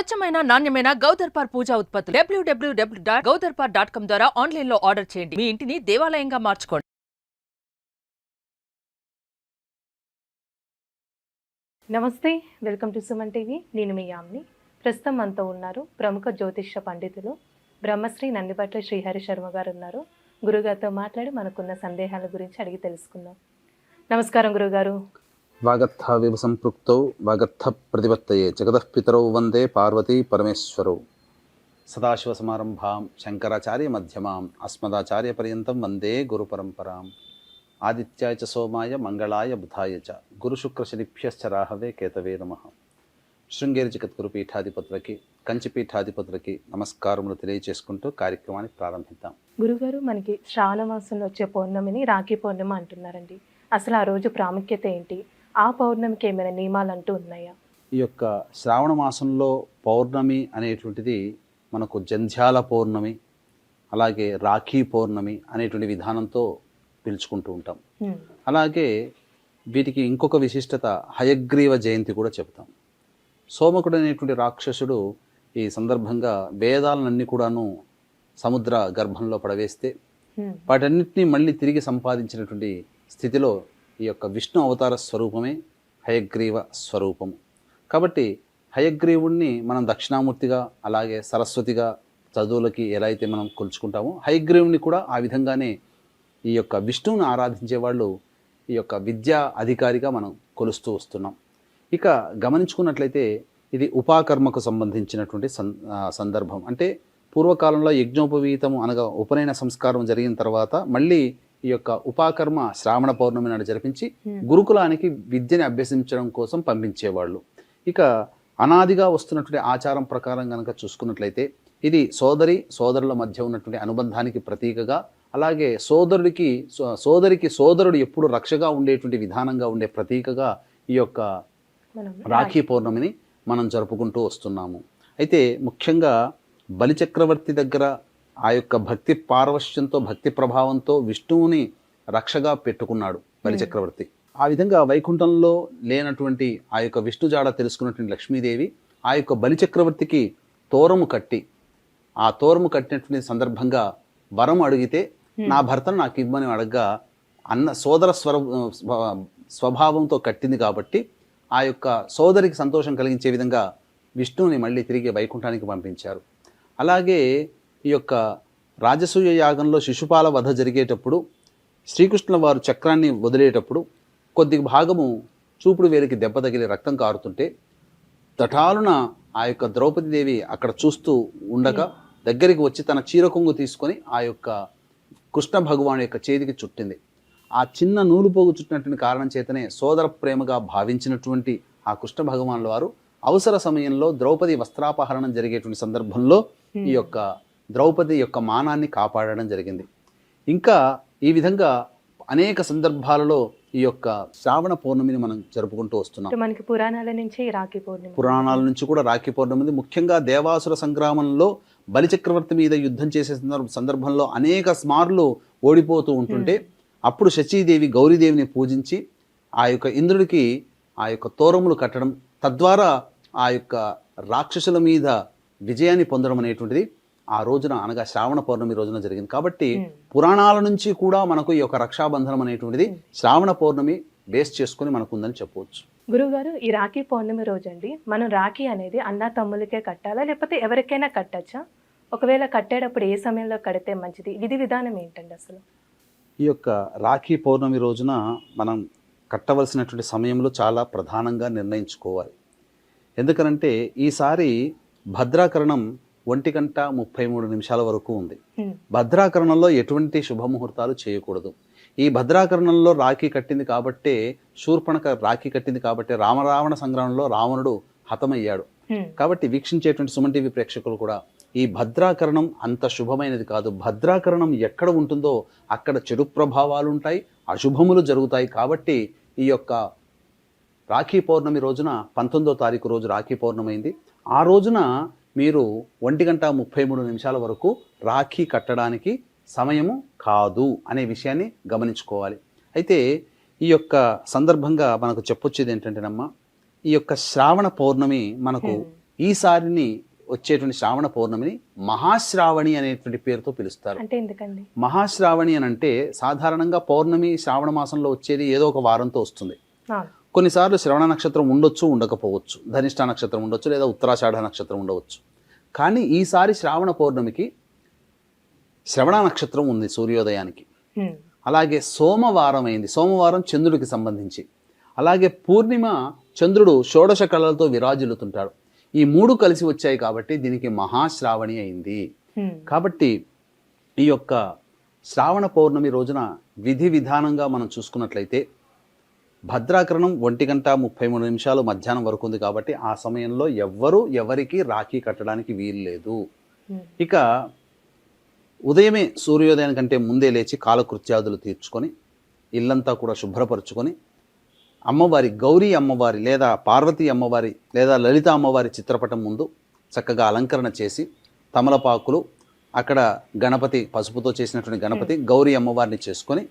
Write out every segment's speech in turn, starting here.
స్వచ్ఛమైన నాణ్యమైన గౌదర్పార్ పూజా ఉత్పత్తులు www.gaudarpar.com ద్వారా ఆన్లైన్ లో ఆర్డర్ చేయండి. మీ ఇంటిని దేవాలయంగా మార్చుకోండి. నమస్తే, వెల్కమ్ టు సుమన్ టీవీ. నేను మీ యామ్ని. ప్రస్తుతం మనతో ఉన్నారు ప్రముఖ జ్యోతిష్య పండితులు బ్రహ్మశ్రీ నందిపట్ల శ్రీహరి శర్మ గారు ఉన్నారు. గురుగారితో మాట్లాడి మనకున్న సందేహాల గురించి అడిగి తెలుసుకుందాం. నమస్కారం గురుగారు. వాగర్థ వివ సంపృక్తౌ వాగర్థ ప్రతిపత్తయే జగతః పితరౌ వందే పార్వతీ పరమేశ్వరౌ. సదాశివసమారంభాం శంకరాచార్య మధ్యమాం అస్మదాచార్య పర్యంతం వందే గురు పరంపరాం. ఆదిత్యాయ చ సోమాయ మంగళాయ బుధాయ చ గురుశుక్రశనిభ్యశ్చ రాహవే కేతవే నమః. శృంగేరి జగద్గురు పీఠాధిపతులకి కంచి పీఠాధిపతులకి నమస్కారములు తెలియజేసుకుంటూ కార్యక్రమాన్ని ప్రారంభిద్దాం. గురుగారు, మనకి శ్రావణ మాసంలో వచ్చే పౌర్ణమిని రాఖీ పౌర్ణమి అంటున్నారండి. అసలు ఆ రోజు ప్రాముఖ్యత ఏంటి? ఆ పౌర్ణమికి ఏమైనా నియమాలు అంటూ ఉన్నాయా? ఈ యొక్క శ్రావణ మాసంలో పౌర్ణమి అనేటువంటిది మనకు జంధ్యాల పౌర్ణమి, అలాగే రాఖీ పౌర్ణమి అనేటువంటి విధానంతో పిలుచుకుంటూ ఉంటాం. అలాగే వీటికి ఇంకొక విశిష్టత హయగ్రీవ జయంతి కూడా చెప్తాం. సోమకుడు అనేటువంటి రాక్షసుడు ఈ సందర్భంగా వేదాలన్నీ కూడాను సముద్ర గర్భంలో పడవేస్తే వాటన్నిటినీ మళ్ళీ తిరిగి సంపాదించినటువంటి స్థితిలో ఈ యొక్క విష్ణు అవతార స్వరూపమే హయగ్రీవ స్వరూపము. కాబట్టి హయగ్రీవుణ్ణి మనం దక్షిణామూర్తిగా, అలాగే సరస్వతిగా చదువులకి ఎలా అయితే మనం కొలుచుకుంటామో, హయగ్రీవుని కూడా ఆ విధంగానే ఈ యొక్క విష్ణువుని ఆరాధించే వాళ్ళు ఈ యొక్క విద్యా అధికారిగా మనం కొలుస్తూ వస్తున్నాం. ఇక గమనించుకున్నట్లయితే ఇది ఉపాకర్మకు సంబంధించినటువంటి సందర్భం. అంటే పూర్వకాలంలో యజ్ఞోపవీతము అనగా ఉపనయన సంస్కారం జరిగిన తర్వాత మళ్ళీ ఈ యొక్క ఉపాకర్మ శ్రావణ పౌర్ణమి నాడు జరిపించి గురుకులానికి విద్యని అభ్యసించడం కోసం పంపించేవాళ్ళు. ఇక అనాదిగా వస్తున్నటువంటి ఆచారం ప్రకారం కనుక చూసుకున్నట్లయితే ఇది సోదరుల మధ్య ఉన్నటువంటి అనుబంధానికి ప్రతీకగా, అలాగే సోదరికి సోదరుడు ఎప్పుడు రక్షగా ఉండేటువంటి విధానంగా ఉండే ప్రతీకగా ఈ యొక్క రాఖీ పౌర్ణమిని మనం జరుపుకుంటూ వస్తున్నాము. అయితే ముఖ్యంగా బలిచక్రవర్తి దగ్గర ఆ యొక్క భక్తి పారవశ్యంతో, భక్తి ప్రభావంతో విష్ణువుని రక్షగా పెట్టుకున్నాడు బలిచక్రవర్తి. ఆ విధంగా వైకుంఠంలో లేనటువంటి ఆ యొక్క విష్ణు జాడ తెలుసుకున్నటువంటి లక్ష్మీదేవి ఆ యొక్క బలిచక్రవర్తికి తోరము కట్టి, ఆ తోరము కట్టినటువంటి సందర్భంగా వరం అడిగితే నా భర్తను నాకు ఇవ్వని అడగగా సోదర స్వభావంతో కట్టింది కాబట్టి ఆ యొక్క సోదరికి సంతోషం కలిగించే విధంగా విష్ణువుని మళ్ళీ తిరిగి వైకుంఠానికి పంపించారు. అలాగే ఈ యొక్క రాజసూయ యాగంలో శిశుపాల వధ జరిగేటప్పుడు శ్రీకృష్ణుల వారు చక్రాన్ని వదిలేటప్పుడు కొద్ది భాగము చూపుడు వేలికి దెబ్బ తగిలి రక్తం కారుతుంటే తటాలున ఆ యొక్క ద్రౌపదీదేవి అక్కడ చూస్తూ ఉండగా దగ్గరికి వచ్చి తన చీరకొంగు తీసుకొని ఆ యొక్క కృష్ణ భగవాను యొక్క చేతికి చుట్టింది. ఆ చిన్న నూలుపోగు చుట్టినటువంటి కారణం చేతనే సోదర ప్రేమగా భావించినటువంటి ఆ కృష్ణ భగవానుల వారు అవసర సమయంలో ద్రౌపది వస్త్రాపహరణం జరిగేటువంటి సందర్భంలో ఈ యొక్క ద్రౌపది యొక్క మానాన్ని కాపాడడం జరిగింది. ఇంకా ఈ విధంగా అనేక సందర్భాలలో ఈ యొక్క శ్రావణ పౌర్ణమిని మనం జరుపుకుంటూ వస్తున్నాం. మనకి పురాణాల నుంచి కూడా రాఖీ పౌర్ణమి ముఖ్యంగా దేవాసుర సంగ్రామంలో బలిచక్రవర్తి మీద యుద్ధం చేసే సందర్భంలో అనేక స్మార్లు ఓడిపోతూ ఉంటుంటే అప్పుడు శచీదేవి గౌరీదేవిని పూజించి ఆ యొక్క ఇంద్రుడికి ఆ యొక్క తోరములు కట్టడం, తద్వారా ఆ యొక్క రాక్షసుల మీద విజయాన్ని పొందడం అనేటువంటిది ఆ రోజున అనగా శ్రావణ పౌర్ణమి రోజున జరిగింది. కాబట్టి పురాణాల నుంచి కూడా మనకు ఈ యొక్క రక్షాబంధనం అనేటువంటిది శ్రావణ పౌర్ణమి బేస్ చేసుకుని మనకు ఉందని చెప్పవచ్చు. గురుగారు, ఈ రాఖీ పౌర్ణమి రోజు అండి మనం రాఖీ అనేది అన్నా తమ్ములకే కట్టాలా, లేకపోతే ఎవరికైనా కట్టచ్చా? ఒకవేళ కట్టేటప్పుడు ఏ సమయంలో కడితే మంచిది? విధి విధానం ఏంటండి అసలు? ఈ యొక్క రాఖీ పౌర్ణమి రోజున మనం కట్టవలసినటువంటి సమయంలో చాలా ప్రధానంగా నిర్ణయించుకోవాలి. ఎందుకనంటే ఈసారి భద్రాకరణం 1:33 వరకు ఉంది. భద్రాకరణంలో ఎటువంటి శుభముహూర్తాలు చేయకూడదు. ఈ భద్రాకరణంలో రాఖీ కట్టింది కాబట్టే, శూర్పణఖ రాఖీ కట్టింది కాబట్టే రావణ సంగ్రామంలో రావణుడు హతమయ్యాడు. కాబట్టి వీక్షించేటువంటి సుమన్ టీవీ ప్రేక్షకులు కూడా ఈ భద్రాకరణం అంత శుభమైనది కాదు. భద్రాకరణం ఎక్కడ ఉంటుందో అక్కడ చెడు ప్రభావాలు ఉంటాయి, అశుభములు జరుగుతాయి. కాబట్టి ఈ యొక్క రాఖీ పౌర్ణమి రోజున 19వ తారీఖు రోజు రాఖీ పౌర్ణమి అయింది. ఆ రోజున మీరు 1:33 వరకు రాఖీ కట్టడానికి సమయము కాదు అనే విషయాన్ని గమనించుకోవాలి. అయితే ఈ యొక్క సందర్భంగా మనకు చెప్పొచ్చేది ఏంటంటేనమ్మా, ఈ యొక్క శ్రావణ పౌర్ణమి మనకు ఈసారిని వచ్చేటువంటి శ్రావణ పౌర్ణమిని మహాశ్రావణి అనేటువంటి పేరుతో పిలుస్తారు. అంటే ఎందుకండి మహాశ్రావణి అని అంటే సాధారణంగా పౌర్ణమి శ్రావణ మాసంలో వచ్చేది ఏదో ఒక వారంతో వస్తుంది. కొన్నిసార్లు శ్రవణ నక్షత్రం ఉండొచ్చు, ఉండకపోవచ్చు, ధనిష్ట నక్షత్రం ఉండొచ్చు, లేదా ఉత్తరాషాఢ నక్షత్రం ఉండవచ్చు. కానీ ఈసారి శ్రావణ పౌర్ణమికి శ్రవణ నక్షత్రం ఉంది సూర్యోదయానికి. అలాగే సోమవారం అయింది, సోమవారం చంద్రుడికి సంబంధించి. అలాగే పూర్ణిమ చంద్రుడు షోడశ కళలతో విరాజిల్లుతుంటాడు. ఈ మూడు కలిసి వచ్చాయి కాబట్టి దీనికి మహాశ్రావణి అయింది. కాబట్టి ఈ యొక్క శ్రావణ పౌర్ణమి రోజున విధి విధానంగా మనం చూసుకున్నట్లయితే భద్రాకరణం 1:33 మధ్యాహ్నం వరకు ఉంది కాబట్టి ఆ సమయంలో ఎవరికి రాఖీ కట్టడానికి వీలు లేదు. ఇక ఉదయమే సూర్యోదయం కంటే ముందే లేచి కాలకృత్యాదులు తీర్చుకొని ఇల్లంతా కూడా శుభ్రపరుచుకొని అమ్మవారి గౌరీ అమ్మవారి లేదా పార్వతీ అమ్మవారి లేదా లలిత అమ్మవారి చిత్రపటం ముందు చక్కగా అలంకరణ చేసి తమలపాకులు, అక్కడ గణపతి, పసుపుతో చేసినటువంటి గణపతి, గౌరీ అమ్మవారిని చేసుకొని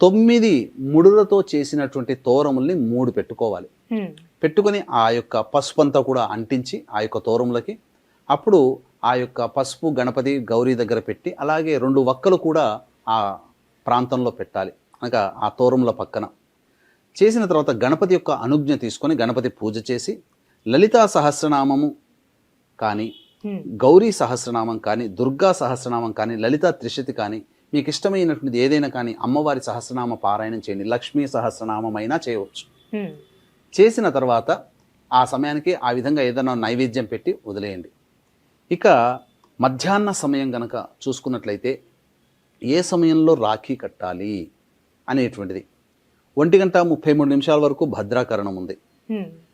9 ముడులతో చేసినటువంటి తోరముల్ని 3 పెట్టుకోవాలి. పెట్టుకొని ఆ యొక్క పసుపు అంతా కూడా అంటించి ఆ యొక్క తోరములకి అప్పుడు ఆ యొక్క పసుపు గణపతి గౌరీ దగ్గర పెట్టి అలాగే 2 వక్కలు కూడా ఆ ప్రాంతంలో పెట్టాలి, అనగా ఆ తోరముల పక్కన. చేసిన తర్వాత గణపతి యొక్క అనుజ్ఞ తీసుకొని గణపతి పూజ చేసి లలితా సహస్రనామము కానీ, గౌరీ సహస్రనామం కానీ, దుర్గా సహస్రనామం కానీ, లలితా త్రిశతి కానీ, మీకు ఇష్టమైనటువంటిది ఏదైనా కానీ అమ్మవారి సహస్రనామ పారాయణం చేయండి. లక్ష్మీ సహస్రనామం అయినా చేయవచ్చు. చేసిన తర్వాత ఆ సమయానికి ఆ విధంగా ఏదైనా నైవేద్యం పెట్టి వదిలేయండి. ఇక మధ్యాహ్న సమయం గనక చూసుకున్నట్లయితే ఏ సమయంలో రాఖీ కట్టాలి అనేటువంటిది 1:33 వరకు భద్రాకరణం ఉంది.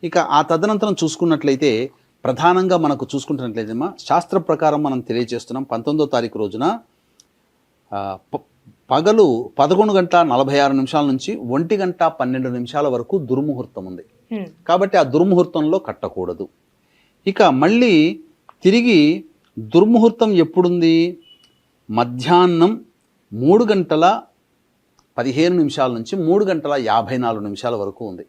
ఇక ఆ తదనంతరం చూసుకున్నట్లయితే ప్రధానంగా మనకు చూసుకుంటున్నట్లయితే శాస్త్ర ప్రకారం మనం తెలియజేస్తున్నాం 19వ తారీఖు రోజున పగలు 11:46 నుంచి 1:12 వరకు దుర్ముహూర్తం ఉంది. కాబట్టి ఆ దుర్ముహూర్తంలో కట్టకూడదు. ఇక మళ్ళీ తిరిగి దుర్ముహూర్తం ఎప్పుడుంది? మధ్యాహ్నం 3:15 నుంచి 3:54 వరకు ఉంది.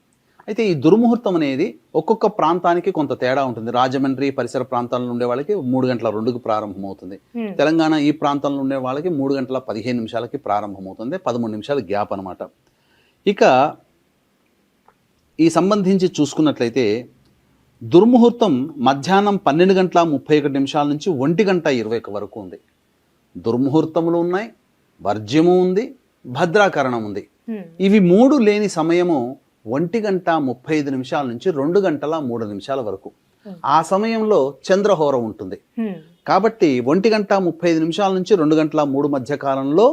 అయితే ఈ దుర్ముహూర్తం అనేది ఒక్కొక్క ప్రాంతానికి కొంత తేడా ఉంటుంది. రాజమండ్రి పరిసర ప్రాంతాల్లో ఉండే వాళ్ళకి 3:02కి ప్రారంభమవుతుంది. తెలంగాణ ఈ ప్రాంతంలో ఉండే వాళ్ళకి 3:15 ప్రారంభమవుతుంది. 13 నిమిషాల గ్యాప్ అనమాట. ఇక ఈ సంబంధించి చూసుకున్నట్లయితే దుర్ముహూర్తం మధ్యాహ్నం 12:31 నుంచి 1:21 వరకు ఉంది. దుర్ముహూర్తములు ఉన్నాయి, వర్జ్యము ఉంది, భద్రాకరణం ఉంది. ఇవి 3 లేని సమయము 1:35 నుంచి 2:03 వరకు. ఆ సమయంలో చంద్రహోర ఉంటుంది. కాబట్టి 1:35 నుంచి 2:03 మధ్య కాలంలో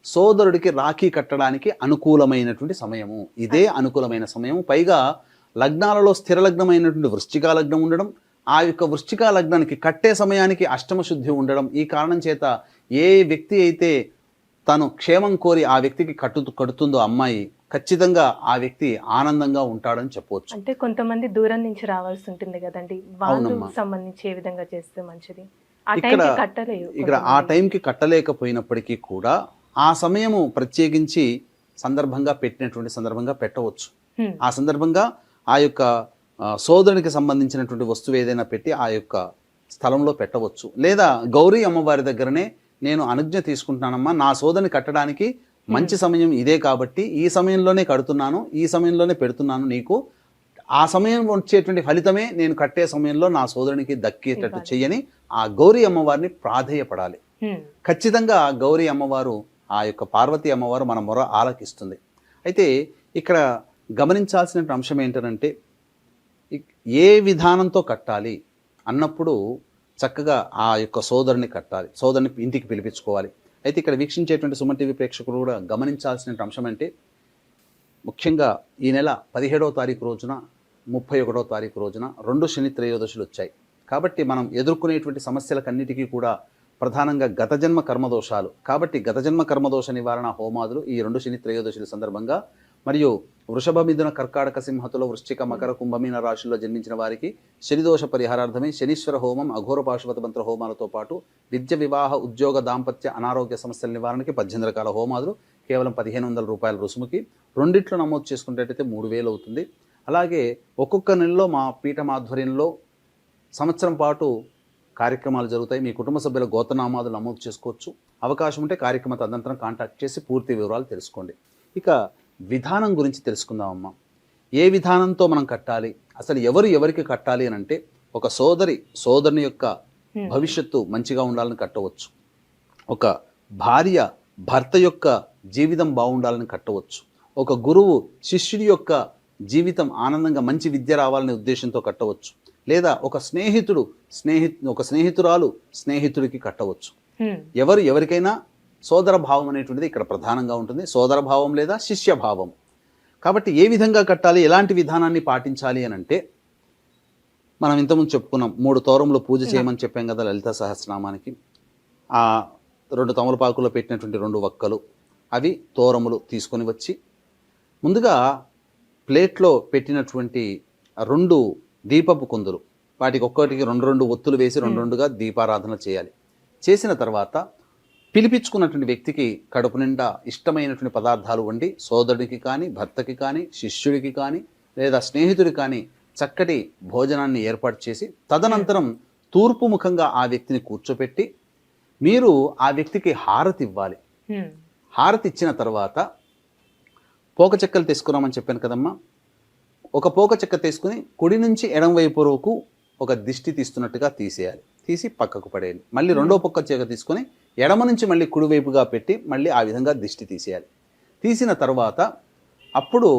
సోదరుడికి రాఖీ కట్టడానికి అనుకూలమైనటువంటి సమయము. ఇదే అనుకూలమైన సమయం. పైగా లగ్నాలలో స్థిర లగ్నమైనటువంటి వృశ్చిక లగ్నం ఉండడం, ఆ యొక్క వృశ్చిక లగ్నానికి కట్టే సమయానికి అష్టమ శుద్ధి ఉండడం, ఈ కారణం చేత ఏ వ్యక్తి అయితే తను క్షేమం కోరి ఆ వ్యక్తికి కడుతుందో అమ్మాయి, ఖచ్చితంగా ఆ వ్యక్తి ఆనందంగా ఉంటాడని చెప్పవచ్చు. అంటే కొంతమంది దూరం నుంచి రావాల్సి ఉంటుంది కదండి, వాళ్ళకి సంబంధించి ఏ విధంగా చేస్తే మంచిది? ఇక్కడ ఆ టైంకి కట్టలేకపోయినప్పటికీ కూడా ఆ సమయము ప్రత్యేకించి పెట్టినటువంటి సందర్భంగా పెట్టవచ్చు. ఆ సందర్భంగా ఆ యొక్క సోదరునికి సంబంధించినటువంటి వస్తువు ఏదైనా పెట్టి ఆ యొక్క స్థలంలో పెట్టవచ్చు. లేదా గౌరీ అమ్మవారి దగ్గరనే నేను అనుజ్ఞ తీసుకుంటున్నానమ్మా, నా సోదరుని కట్టడానికి మంచి సమయం ఇదే కాబట్టి ఈ సమయంలోనే కడుతున్నాను, ఈ సమయంలోనే పెడుతున్నాను నీకు, ఆ సమయం వచ్చేటువంటి ఫలితమే నేను కట్టే సమయంలో నా సోదరునికి దక్కేటట్టు చెయ్యని ఆ గౌరీ అమ్మవారిని ప్రాధేయపడాలి. ఖచ్చితంగా గౌరీ అమ్మవారు, ఆ యొక్క పార్వతీ అమ్మవారు మన మొర ఆలకిస్తుంది. అయితే ఇక్కడ గమనించాల్సిన అంశం ఏంటంటే ఏ విధానంతో కట్టాలి అన్నప్పుడు చక్కగా ఆ యొక్క సోదరుని కట్టాలి, సోదరుని ఇంటికి పిలిపించుకోవాలి. అయితే ఇక్కడ వీక్షించేటువంటి సుమన్ టీవీ ప్రేక్షకులు కూడా గమనించాల్సిన అంశం అంటే ముఖ్యంగా ఈ నెల 17వ తారీఖు రోజున 31వ తారీఖు రోజున 2 శని త్రయోదశులు వచ్చాయి. కాబట్టి మనం ఎదుర్కొనేటువంటి సమస్యలకన్నిటికీ కూడా ప్రధానంగా గత జన్మ కర్మదోషాలు. కాబట్టి గత జన్మ కర్మదోష నివారణ హోమాదులు ఈ 2 శని త్రయోదశుల సందర్భంగా, మరియు వృషభ మిథున కర్కాటక సింహతుల వృశ్చిక మకర కుంభమీన రాశుల్లో జన్మించిన వారికి శనిదోష పరిహారార్థమై శనీశ్వర హోమం, అఘోర పాశుపత మంత్ర హోమాలతో పాటు విద్య, వివాహ, ఉద్యోగ, దాంపత్య, అనారోగ్య సమస్యల నివారణకి 18 రకాల హోమాదులు కేవలం 1500 రూపాయల రుసుముకి, రెండిట్లో నమోదు చేసుకున్నట్టయితే 3000 అవుతుంది. అలాగే ఒక్కొక్క నెలలో మా పీఠం ఆధ్వర్యంలో సంవత్సరం పాటు కార్యక్రమాలు జరుగుతాయి. మీ కుటుంబ సభ్యుల గోత్రనామాదులు నమోదు చేసుకోవచ్చు. అవకాశం ఉంటే కార్యక్రమ తదనంతరం కాంటాక్ట్ చేసి పూర్తి వివరాలు తెలుసుకోండి. ఇక విధానం గురించి తెలుసుకుందామమ్మా. ఏ విధానంతో మనం కట్టాలి, అసలు ఎవరికి కట్టాలి అని అంటే, ఒక సోదరుని యొక్క భవిష్యత్తు మంచిగా ఉండాలని కట్టవచ్చు. ఒక భార్య భర్త యొక్క జీవితం బాగుండాలని కట్టవచ్చు. ఒక గురువు శిష్యుడి యొక్క జీవితం ఆనందంగా మంచి విద్య రావాలనే ఉద్దేశంతో కట్టవచ్చు. లేదా ఒక స్నేహితురాలు స్నేహితుడికి కట్టవచ్చు. ఎవరికైనా సోదర భావం అనేటువంటిది ఇక్కడ ప్రధానంగా ఉంటుంది. సోదర భావం లేదా శిష్య భావం. కాబట్టి ఏ విధంగా కట్టాలి, ఎలాంటి విధానాన్ని పాటించాలి అని అంటే, మనం ఇంతకుముందు చెప్పుకున్నాం 3 తోరములు పూజ చేయమని చెప్పాం కదా లలితా సహస్రనామానికి. ఆ 2 తమలపాకుల్లో పెట్టినటువంటి 2 వక్కలు, అవి తోరములు తీసుకొని వచ్చి ముందుగా ప్లేట్లో పెట్టినటువంటి 2 దీపపు కుందులు, వాటికి ఒక్కొక్కటికి 2 ఒత్తులు వేసి 2గా దీపారాధన చేయాలి. చేసిన తర్వాత పిలిపించుకున్నటువంటి వ్యక్తికి కడుపు నిండా ఇష్టమైనటువంటి పదార్థాలు వండి సోదరుడికి కానీ, భర్తకి కానీ, శిష్యుడికి కానీ, లేదా స్నేహితుడికి కానీ చక్కటి భోజనాన్ని ఏర్పాటు చేసి తదనంతరం తూర్పు ముఖంగా ఆ వ్యక్తిని కూర్చోపెట్టి మీరు ఆ వ్యక్తికి హారతి ఇవ్వాలి. హారతి ఇచ్చిన తర్వాత పోక చెక్కలు తీసుకున్నామని చెప్పాను కదమ్మా. ఒక పోక చెక్క తీసుకుని కుడి నుంచి ఎడం వైపు వరకు ఒక దిష్టి తీస్తున్నట్టుగా తీసేయాలి. తీసి పక్కకు పడేయాలి. మళ్ళీ 2వ పొక్క చెక్క తీసుకొని ఎడమ నుంచి మళ్ళీ కుడివైపుగా పెట్టి మళ్ళీ ఆ విధంగా దిష్టి తీసేయాలి. తీసిన తర్వాత అప్పుడు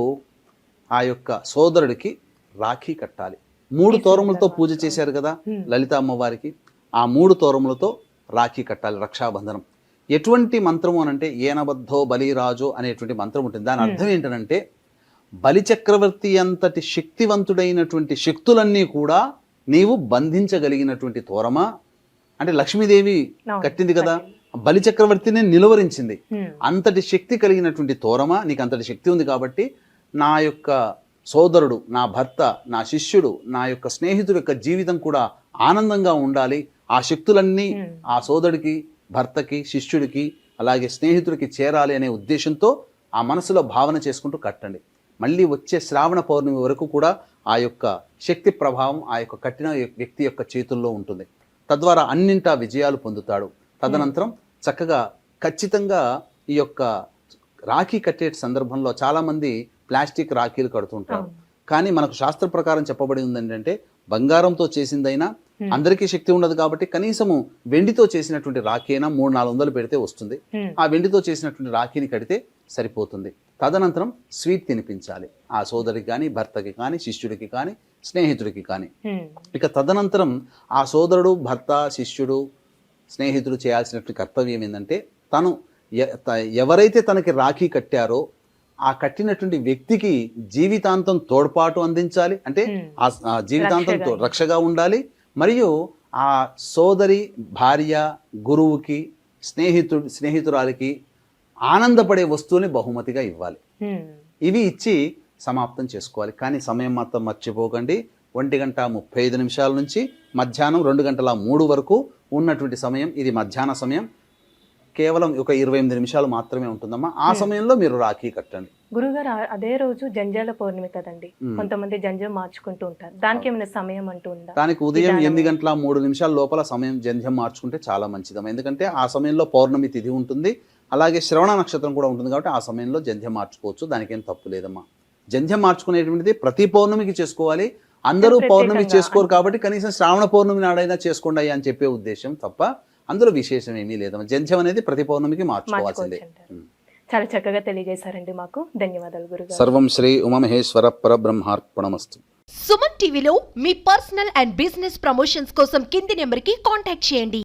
ఆ యొక్క సోదరుడికి రాఖీ కట్టాలి. 3 తోరములతో పూజ చేశారు కదా లలిత అమ్మవారికి, ఆ 3 తోరములతో రాఖీ కట్టాలి. రక్షాబంధనం ఎటువంటి మంత్రము అనంటే ఏనబద్ధో బలిరాజు అనేటువంటి మంత్రం ఉంటుంది. దాని అర్థం ఏంటంటే, బలిచక్రవర్తి అంతటి శక్తివంతుడైనటువంటి శక్తులన్నీ కూడా నీవు బంధించగలిగినటువంటి తోరమా అంటే లక్ష్మీదేవి కట్టింది కదా, బలిచక్రవర్తిని నిలువరించింది. అంతటి శక్తి కలిగినటువంటి తోరమా, నీకు అంతటి శక్తి ఉంది కాబట్టి నా యొక్క సోదరుడు, నా భర్త, నా శిష్యుడు, నా యొక్క స్నేహితుడి యొక్క జీవితం కూడా ఆనందంగా ఉండాలి. ఆ శక్తులన్నీ ఆ సోదరుడికి, భర్తకి, శిష్యుడికి, అలాగే స్నేహితుడికి చేరాలి అనే ఉద్దేశంతో ఆ మనసులో భావన చేసుకుంటూ కట్టండి. మళ్ళీ వచ్చే శ్రావణ పౌర్ణమి వరకు కూడా ఆ యొక్క శక్తి ప్రభావం ఆ యొక్క కట్టిన వ్యక్తి యొక్క చేతుల్లో ఉంటుంది. తద్వారా అన్నింటా విజయాలు పొందుతాడు. తదనంతరం చక్కగా ఖచ్చితంగా ఈ యొక్క రాఖీ కట్టే సందర్భంలో చాలామంది ప్లాస్టిక్ రాఖీలు కడుతుంటారు. కానీ మనకు శాస్త్ర ప్రకారం చెప్పబడి ఉంది ఏంటంటే, బంగారంతో చేసిందైనా అందరికీ శక్తి ఉండదు కాబట్టి కనీసము వెండితో చేసినటువంటి రాఖీ అయినా 300-400 పెడితే వస్తుంది. ఆ వెండితో చేసినటువంటి రాఖీని కడితే సరిపోతుంది. తదనంతరం స్వీట్ తినిపించాలి ఆ సోదరికి కానీ, భర్తకి కానీ, శిష్యుడికి కానీ, స్నేహితుడికి కానీ. ఇక తదనంతరం ఆ సోదరుడు, భర్త, శిష్యుడు, స్నేహితుడు చేయాల్సినటువంటి కర్తవ్యం ఏంటంటే, తను ఎవరైతే తనకి రాఖీ కట్టారో ఆ కట్టినటువంటి వ్యక్తికి జీవితాంతం తోడ్పాటు అందించాలి. అంటే ఆ జీవితాంతం రక్షగా ఉండాలి. మరియు ఆ సోదరి, భార్య, గురువుకి, స్నేహితురాలికి ఆనందపడే వస్తువుని బహుమతిగా ఇవ్వాలి. ఇవి ఇచ్చి సమాప్తం చేసుకోవాలి. కానీ సమయం మాత్రం మర్చిపోకండి. 1:35 నుంచి మధ్యాహ్నం 2:03 వరకు ఉన్నటువంటి సమయం ఇది. మధ్యాహ్న సమయం కేవలం ఒక 28 నిమిషాలు మాత్రమే ఉంటుందమ్మా. ఆ సమయంలో మీరు రాఖీ కట్టండి. గురుగారు, అదే రోజు జంధ్యాల పౌర్ణమి కదండి, కొంతమంది జంధ్యం మార్చుకుంటూ ఉంటారు. దానికి ఏమైనా సమయం అంటూ ఉందా? దానికి ఉదయం 8:03 లోపల సమయం జంధ్యం మార్చుకుంటే చాలా మంచిదమ్మా. ఎందుకంటే ఆ సమయంలో పౌర్ణమి తిథి ఉంటుంది, అలాగే శ్రవణ నక్షత్రం కూడా ఉంటుంది కాబట్టి ఆ సమయంలో జంధ్యం మార్చుకోవచ్చు. దానికేం తప్పు లేదమ్మా. జంధ్యం మార్చుకునేటువంటిది ప్రతి పౌర్ణమికి చేసుకోవాలి. అందరూ పౌర్ణమి చేసుకోరు కాబట్టి కనీసం శ్రావణ పౌర్ణమి నాడైనా చేసుకోండి అయ్యా అని చెప్పే ఉద్దేశం తప్ప అందులో విశేషం ఏమీ లేదమ్మా. జంధ్యం అనేది ప్రతి పౌర్ణమికి మార్చుకోవాల్సిందే. చాలా చక్కగా తెలియజేశారండి మాకు. ధన్యవాదాలు గురుగారు. సర్వం శ్రీ ఉమామహేశ్వర పరబ్రహ్మార్పణమస్తు. సుమన్ టీవీలో మీ పర్సనల్ అండ్ బిజినెస్ ప్రమోషన్స్ కోసం కింది నెంబర్కి కాంటాక్ట్ చేయండి.